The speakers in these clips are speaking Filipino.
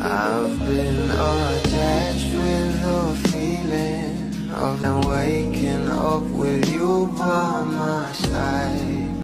I've been attached with the feeling of waking up with you by my side.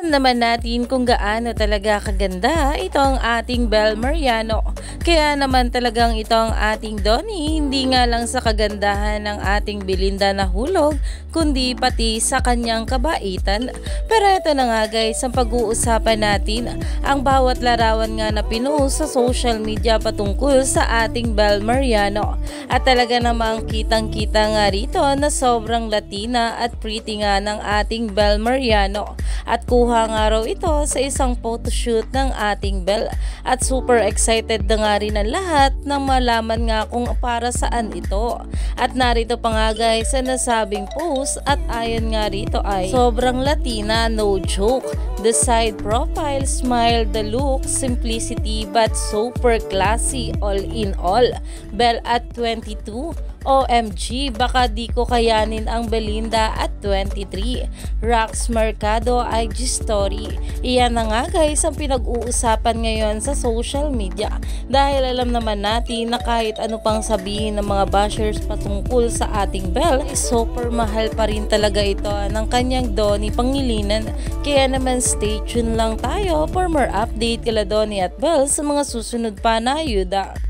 Alam naman natin kung gaano talaga kaganda itong ating Bel Mariano. Kaya naman talagang itong ating Donnie hindi nga lang sa kagandahan ng ating Belinda na hulog, kundi pati sa kanyang kabaitan. Pero ito na nga guys, ang pag-uusapan natin ang bawat larawan nga na pinost sa social media patungkol sa ating Bel Mariano. At talaga namang kitang-kita nga rito na sobrang Latina at pretty nga ng ating Bel Mariano. At kuha nga raw ito sa isang photoshoot ng ating Bel. At super excited na nga rin ang lahat na malaman nga kung para saan ito. At narito pa nga guys sa nasabing post at ayon nga rito ay sobrang Latina, no joke. The side profile, smile, the look, simplicity but super classy, all in all. Bel at 22. OMG, baka di ko kayanin ang Belinda at 23. Rox Mercado IG story. Iyan na nga guys ang pinag-uusapan ngayon sa social media. Dahil alam naman natin na kahit ano pang sabihin ng mga bashers patungkol sa ating Bel, super mahal pa rin talaga ito ng kanyang Donnie Pangilinan. Kaya naman stay tuned lang tayo for more update kila Donnie at Bel sa mga susunod pa na ayuda.